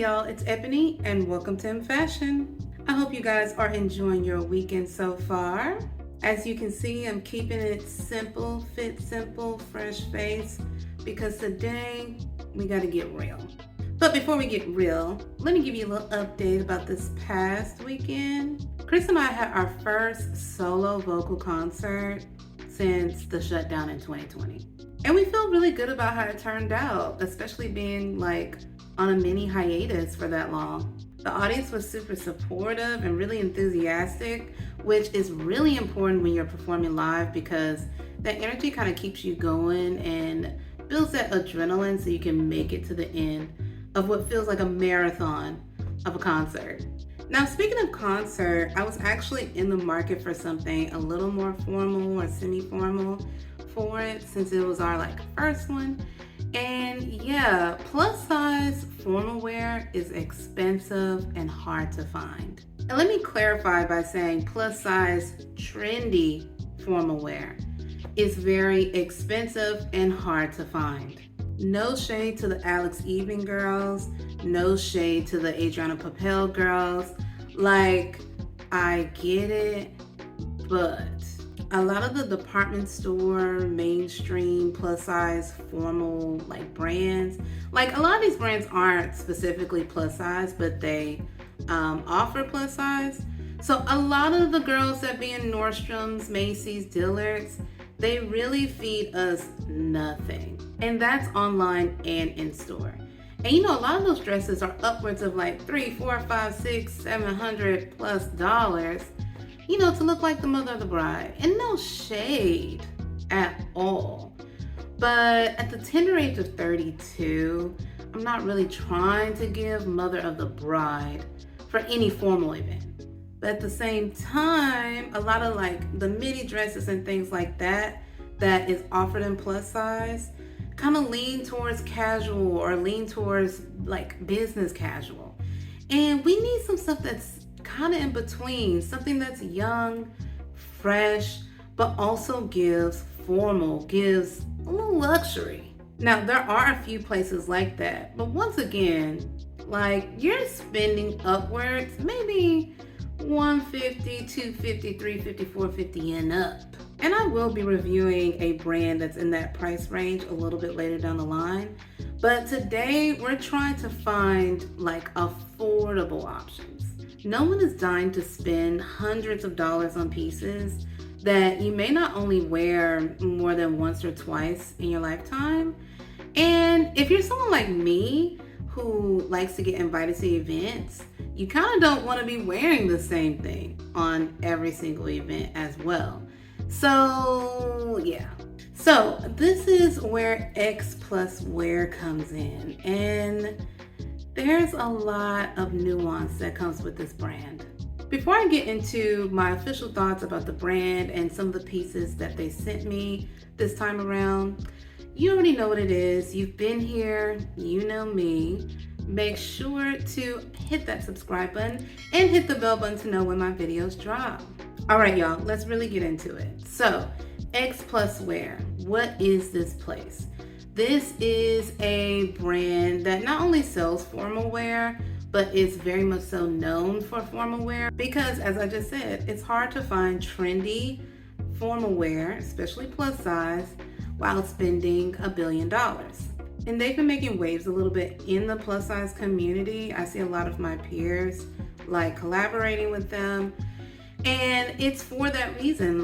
y'all, it's Ebony and welcome to EMMFASHION. I hope you guys are enjoying your weekend so far. As you can see, I'm keeping it simple, fit simple, fresh face, because today we gotta get real. But before we get real, let me give you a little update about this past weekend. Chris and I had our first solo vocal concert since the shutdown in 2020. And we feel really good about how it turned out, especially being like on a mini hiatus for that long. The audience was super supportive and really enthusiastic, which is really important when you're performing live because that energy kind of keeps you going and builds that adrenaline so you can make it to the end of what feels like a marathon of a concert. Now, speaking of concert, I was actually in the market for something a little more formal or semi-formal for it since it was our first one. And yeah, plus size formal wear is expensive and hard to find. And let me clarify by saying plus size trendy formal wear is very expensive and hard to find. No shade to the Alex Evening girls, no shade to the Adriana Papel girls. I get it, but a lot of the department store, mainstream, plus size, formal, brands, a lot of these brands aren't specifically plus size, but they offer plus size. So a lot of the girls that be in Nordstrom's, Macy's, Dillard's, they really feed us nothing. And that's online and in store. And a lot of those dresses are upwards of $300, $400, $500, $600, $700+ to look like the mother of the bride. And no shade at all. But at the tender age of 32, I'm not really trying to give mother of the bride for any formal event. But at the same time, a lot of the midi dresses and things like that is offered in plus size kind of lean towards casual or lean towards business casual. And we need some stuff that's kind of in between, something that's young, fresh, but also gives formal, gives a little luxury. Now, there are a few places like that, but once again, you're spending upwards, maybe $150, $250, $350, $450 and up. And I will be reviewing a brand that's in that price range a little bit later down the line. But today we're trying to find affordable options. No one is dying to spend hundreds of dollars on pieces that you may not only wear more than once or twice in your lifetime. And if you're someone like me who likes to get invited to events, you kind of don't want to be wearing the same thing on every single event as well. So yeah. So this is where Xpluswear comes in. And there's a lot of nuance that comes with this brand. Before I get into my official thoughts about the brand and some of the pieces that they sent me this time around, you already know what it is. You've been here, you know me. Make sure to hit that subscribe button and hit the bell button to know when my videos drop. All right, y'all, let's really get into it. So, Xpluswear, what is this place? This is a brand that not only sells formal wear, but is very much so known for formal wear because, as I just said, it's hard to find trendy formal wear, especially plus size, while spending $1 billion. And they've been making waves a little bit in the plus size community. I see a lot of my peers collaborating with them. And it's for that reason,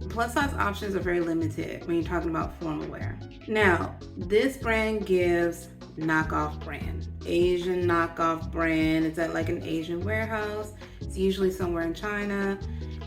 plus size options are very limited when you're talking about formal wear. Now, this brand gives knockoff brand, Asian knockoff brand. It's at an Asian warehouse. It's usually somewhere in China.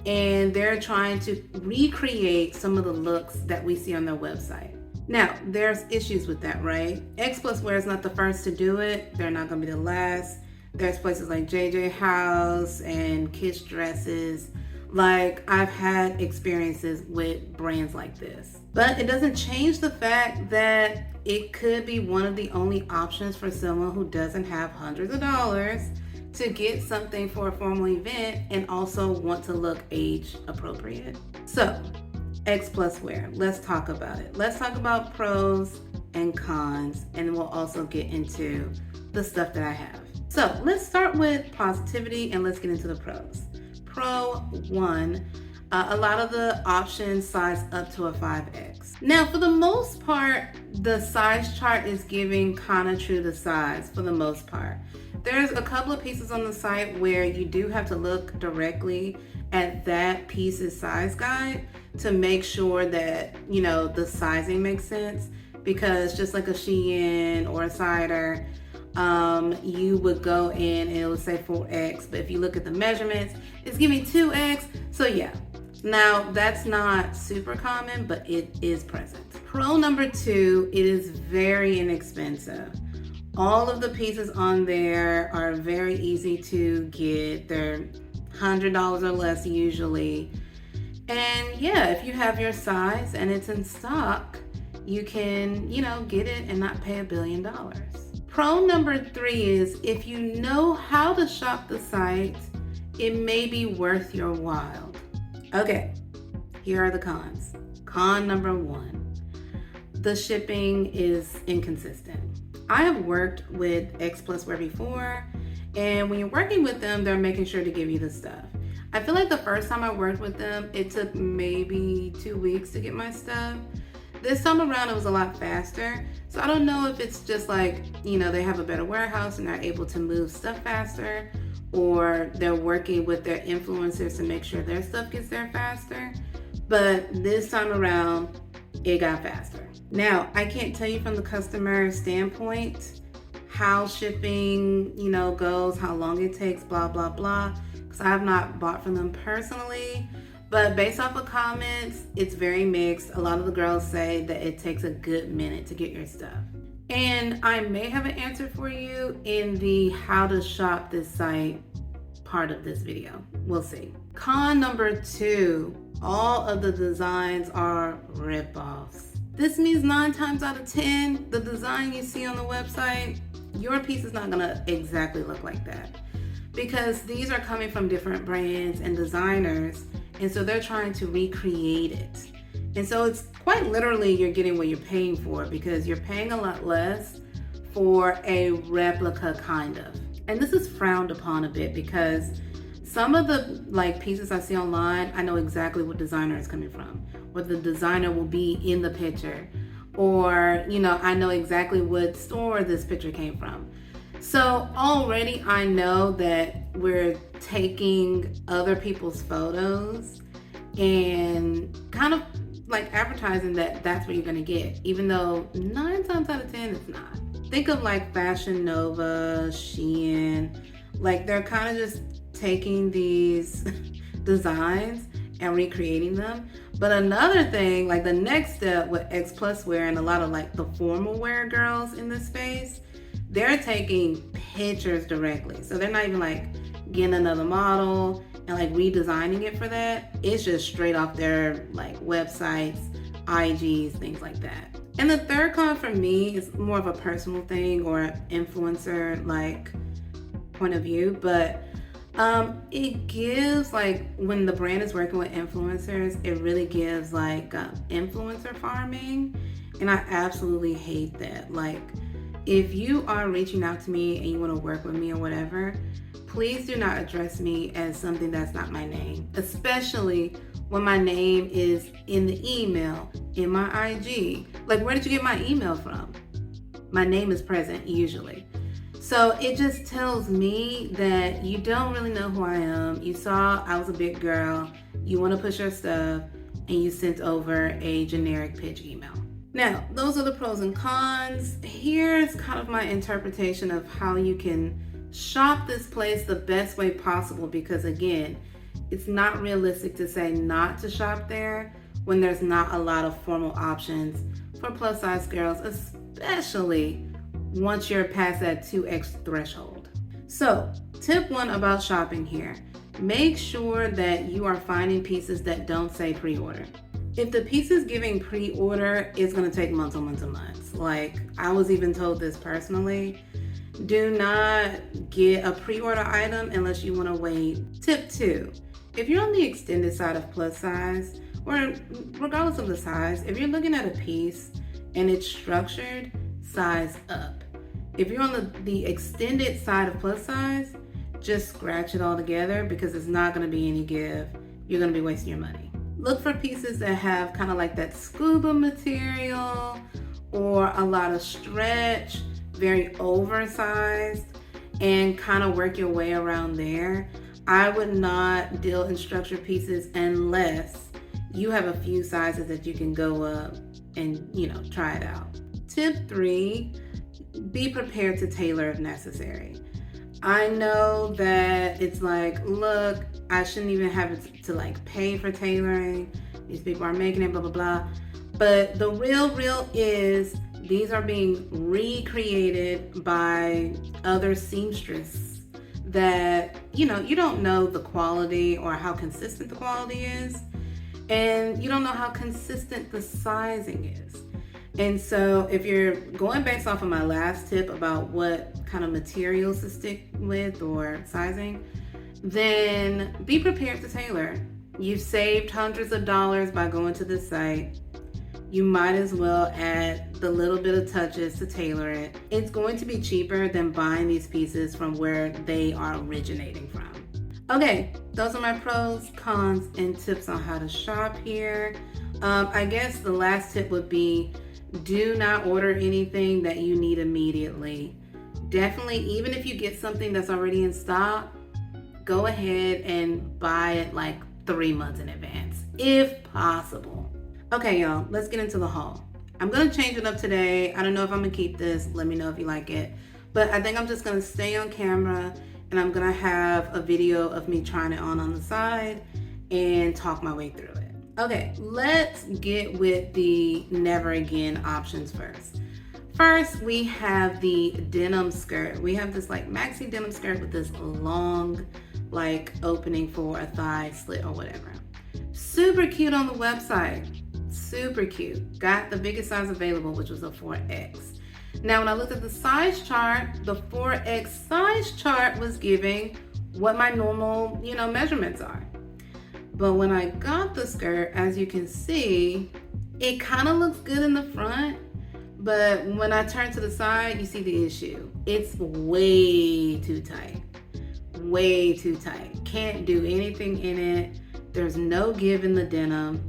And they're trying to recreate some of the looks that we see on their website. Now, there's issues with that, right? Xpluswear is not the first to do it. They're not gonna be the last. There's places like JJ House and Kiss Dresses. I've had experiences with brands like this. But it doesn't change the fact that it could be one of the only options for someone who doesn't have hundreds of dollars to get something for a formal event and also want to look age appropriate. So, Xpluswear, let's talk about it. Let's talk about pros and cons, and we'll also get into the stuff that I have. So let's start with positivity and let's get into the pros. Pro 1, a lot of the options size up to a 5X. Now, for the most part, the size chart is giving kind of true to size for the most part. There's a couple of pieces on the site where you do have to look directly at that piece's size guide to make sure that, you know, the sizing makes sense, because just like a Shein or a Cider, you would go in and it would say 4X, but if you look at the measurements, it's giving 2X. So yeah, now that's not super common, but it is present. Pro number 2, it is very inexpensive. All of the pieces on there are very easy to get. They're $100 or less usually. And yeah, if you have your size and it's in stock, you can, you know, get it and not pay $1 billion. Pro number 3 is if you know how to shop the site, it may be worth your while. Okay, here are the cons. Con number 1, the shipping is inconsistent. I have worked with Xpluswear before, and when you're working with them, they're making sure to give you the stuff. I feel like the first time I worked with them, it took maybe 2 weeks to get my stuff. This time around, it was a lot faster. So I don't know if it's just like, you know, they have a better warehouse and they're able to move stuff faster, or they're working with their influencers to make sure their stuff gets there faster. But this time around, it got faster. Now, I can't tell you from the customer standpoint how shipping, you know, goes, how long it takes, blah, blah, blah, because I have not bought from them personally. But based off of comments, it's very mixed. A lot of the girls say that it takes a good minute to get your stuff. And I may have an answer for you in the how to shop this site part of this video. We'll see. Con number 2, all of the designs are ripoffs. This means 9 times out of 10, the design you see on the website, your piece is not gonna exactly look like that, because these are coming from different brands and designers, and so they're trying to recreate it. And so it's quite literally you're getting what you're paying for, because you're paying a lot less for a replica kind of. And this is frowned upon a bit, because some of the like pieces I see online, I know exactly what designer it's coming from, or the designer will be in the picture, or, you know, I know exactly what store this picture came from. So already I know that we're taking other people's photos and kind of like advertising that that's what you're gonna get, even though 9 times out of 10 it's not. Think of like Fashion Nova, Shein, like they're kind of just taking these designs and recreating them. But another thing, like the next step with Xpluswear and a lot of like the formal wear girls in this space, they're taking pictures directly. So they're not even like getting another model and like redesigning it for that. It's just straight off their like websites, IGs, things like that. And the third con for me is more of a personal thing or influencer like point of view, but it gives like, when the brand is working with influencers, it really gives like influencer farming, and I absolutely hate that. Like, if you are reaching out to me and you want to work with me or whatever, please do not address me as something that's not my name, especially when my name is in the email, in my IG. Like, where did you get my email from? My name is present usually. So it just tells me that you don't really know who I am. You saw I was a big girl, you want to push your stuff, and you sent over a generic pitch email. Now, those are the pros and cons. Here's kind of my interpretation of how you can shop this place the best way possible, because again, it's not realistic to say not to shop there when there's not a lot of formal options for plus size girls, especially once you're past that 2X threshold. So, tip 1 about shopping here. Make sure that you are finding pieces that don't say pre-order. If the piece is giving pre-order, it's gonna take months and months and months. Like, I was even told this personally. Do not get a pre-order item unless you wanna wait. Tip 2, if you're on the extended side of plus size, or regardless of the size, if you're looking at a piece and it's structured, size up. If you're on the extended side of plus size, just scratch it all together because it's not going to be any give. You're going to be wasting your money. Look for pieces that have kind of like that scuba material or a lot of stretch, very oversized, and kind of work your way around there. I would not deal in structured pieces unless you have a few sizes that you can go up and, try it out. Tip 3, be prepared to tailor if necessary. I know that it's like, look, I shouldn't even have to like pay for tailoring. These people are making it, blah, blah, blah. But the real is these are being recreated by other seamstresses that, you don't know the quality or how consistent the quality is. And you don't know how consistent the sizing is. And so if you're going based off of my last tip about what kind of materials to stick with or sizing, then be prepared to tailor. You've saved hundreds of dollars by going to this site. You might as well add the little bit of touches to tailor it. It's going to be cheaper than buying these pieces from where they are originating from. Okay, those are my pros, cons, and tips on how to shop here. I guess the last tip would be do not order anything that you need immediately. Definitely, even if you get something that's already in stock, go ahead and buy it like 3 months in advance, if possible. Okay, y'all, let's get into the haul. I'm gonna change it up today. I don't know if I'm gonna keep this. Let me know if you like it. But I think I'm just gonna stay on camera and I'm gonna have a video of me trying it on the side and talk my way through it. Okay, let's get with the never again options first. First, we have the denim skirt. We have this like maxi denim skirt with this long like opening for a thigh slit or whatever. Super cute on the website. Super cute. Got the biggest size available, which was a 4X. Now, when I looked at the size chart, the 4X size chart was giving what my normal, measurements are. But when I got the skirt, as you can see, it kind of looks good in the front, but when I turn to the side, you see the issue. It's way too tight. Way too tight. Can't do anything in it. There's no give in the denim.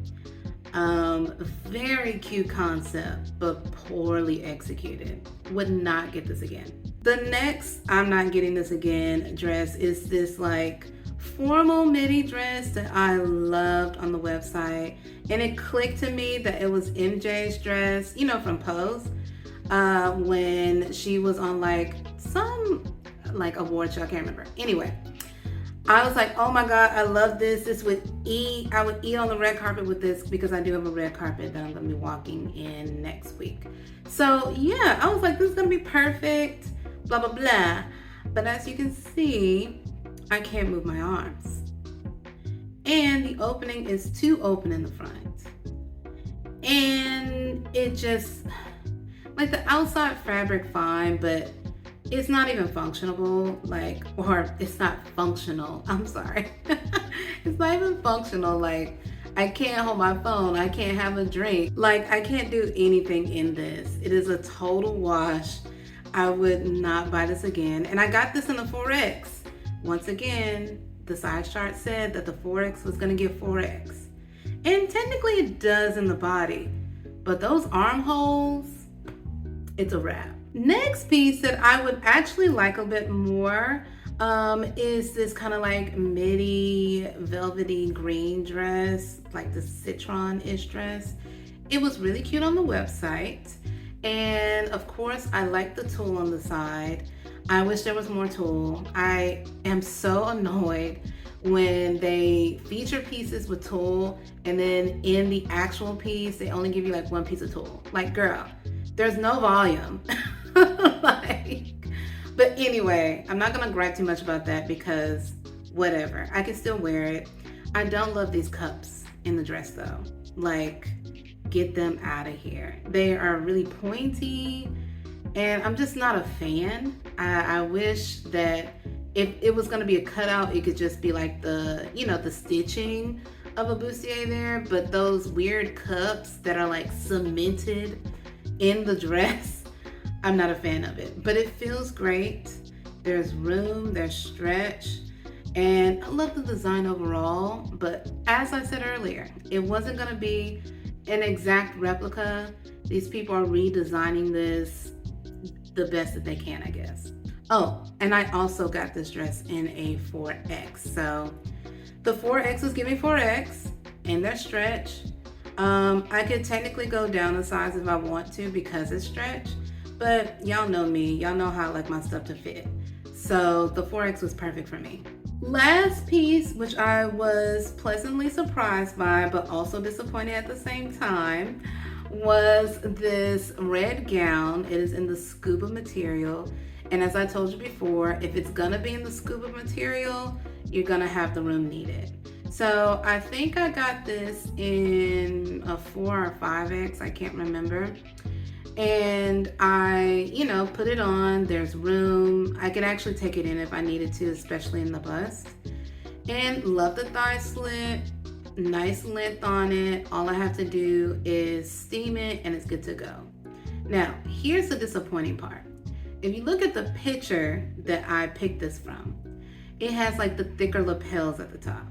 Very cute concept, but poorly executed. Would not get this again. The next I'm not getting this again dress is this like formal midi dress that I loved on the website, and it clicked to me that it was MJ's dress, from Pose, when she was on like some like award show, I can't remember. Anyway, I was like, oh my God, I love this. This would eat. I would eat on the red carpet with this because I do have a red carpet that I'm gonna be walking in next week. So yeah, I was like, this is gonna be perfect, blah, blah, blah. But as you can see, I can't move my arms. And the opening is too open in the front. And it just, like the outside fabric fine, but it's not even functional, or it's not functional, I'm sorry. It's not even functional, I can't hold my phone, I can't have a drink. I can't do anything in this. It is a total wash. I would not buy this again. And I got this in the 4X. Once again, the size chart said that the 4X was gonna give 4X. And technically it does in the body, but those armholes, it's a wrap. Next piece that I would actually like a bit more is this kind of like midi velvety green dress, like the citron-ish dress. It was really cute on the website. And of course, I like the tulle on the side. I wish there was more tulle. I am so annoyed when they feature pieces with tulle and then in the actual piece, they only give you like one piece of tulle. Like, girl, there's no volume. But anyway, I'm not gonna gripe too much about that because whatever, I can still wear it. I don't love these cups in the dress though. Get them out of here. They are really pointy and I'm just not a fan. I wish that if it was gonna be a cutout, it could just be like the stitching of a bustier there, but those weird cups that are like cemented in the dress, I'm not a fan of it, but it feels great. There's room, there's stretch, and I love the design overall. But as I said earlier, it wasn't gonna be an exact replica. These people are redesigning this the best that they can, I guess. Oh, and I also got this dress in a 4X. So the 4X was giving 4X and their stretch. I could technically go down a size if I want to because it's stretch, but y'all know me. Y'all know how I like my stuff to fit. So the 4X was perfect for me. Last piece, which I was pleasantly surprised by, but also disappointed at the same time, was this red gown. It is in the scuba material. And as I told you before, if it's gonna be in the scuba material, you're gonna have the room needed. So I think I got this in a 4 or 5X, I can't remember. And I, put it on, there's room. I could actually take it in if I needed to, especially in the bust. And love the thigh slit, nice length on it. All I have to do is steam it and it's good to go. Now, here's the disappointing part. If you look at the picture that I picked this from, it has like the thicker lapels at the top.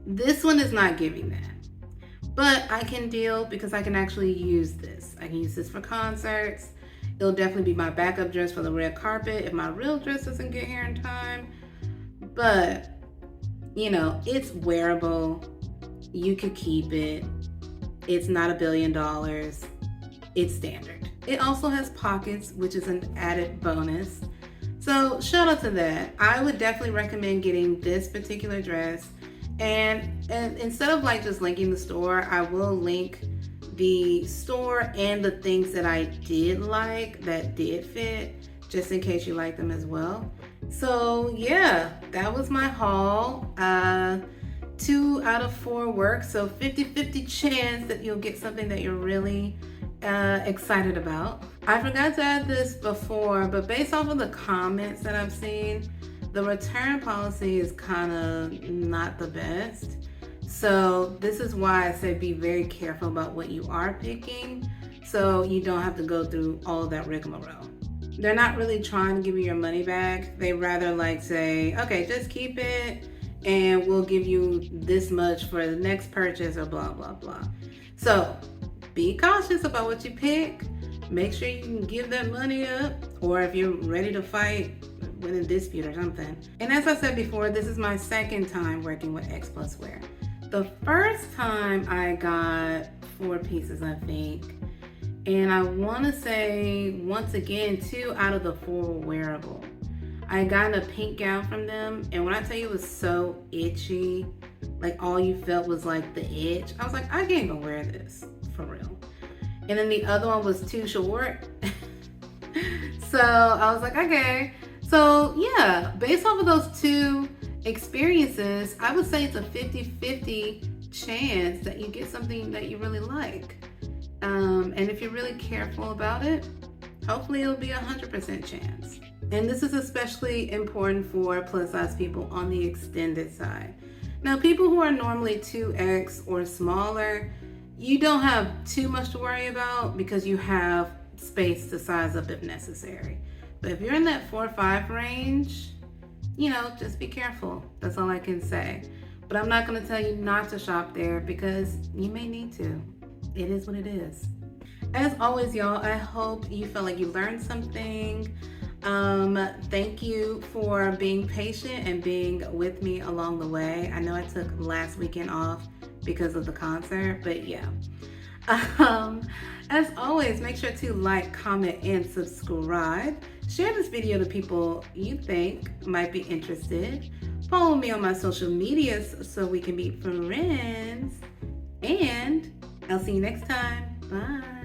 This one is not giving that, but I can deal because I can actually use this. I can use this for concerts. It'll definitely be my backup dress for the red carpet if my real dress doesn't get here in time. But, it's wearable. You could keep it. It's not $1 billion. It's standard. It also has pockets, which is an added bonus. So shout out to that. I would definitely recommend getting this particular dress. And instead of just linking the store, I will link the store and the things that I did like that did fit, just in case you like them as well. So yeah, that was my haul. 2 out of 4 work, so 50-50 chance that you'll get something that you're really excited about. I forgot to add this before, but based off of the comments that I've seen, the return policy is kind of not the best. So this is why I say be very careful about what you are picking so you don't have to go through all of that rigmarole. They're not really trying to give you your money back. They rather say, okay, just keep it and we'll give you this much for the next purchase or blah, blah, blah. So be cautious about what you pick. Make sure you can give that money up, or if you're ready to fight, win a dispute or something. And as I said before, this is my second time working with Xpluswear. The first time I got 4 pieces, I think. And I want to say, once again, 2 out of the 4 were wearable. I got a pink gown from them, and when I tell you it was so itchy, all you felt was the itch, I was like, I can't go wear this, for real. And then the other one was too short. So I was like, okay. So yeah, based off of those 2 experiences, I would say it's a 50-50 chance that you get something that you really like. And if you're really careful about it, hopefully it'll be 100% chance. And this is especially important for plus size people on the extended side. Now, people who are normally 2X or smaller, you don't have too much to worry about because you have space to size up if necessary. But if you're in that 4 or 5 range, just be careful. That's all I can say. But I'm not going to tell you not to shop there because you may need to. It is what it is. As always, y'all, I hope you felt like you learned something. Thank you for being patient and being with me along the way. I know I took last weekend off because of the concert, but yeah. As always, make sure to like, comment, and subscribe. Share this video to people you think might be interested. Follow me on my social medias so we can be friends. And I'll see you next time. Bye.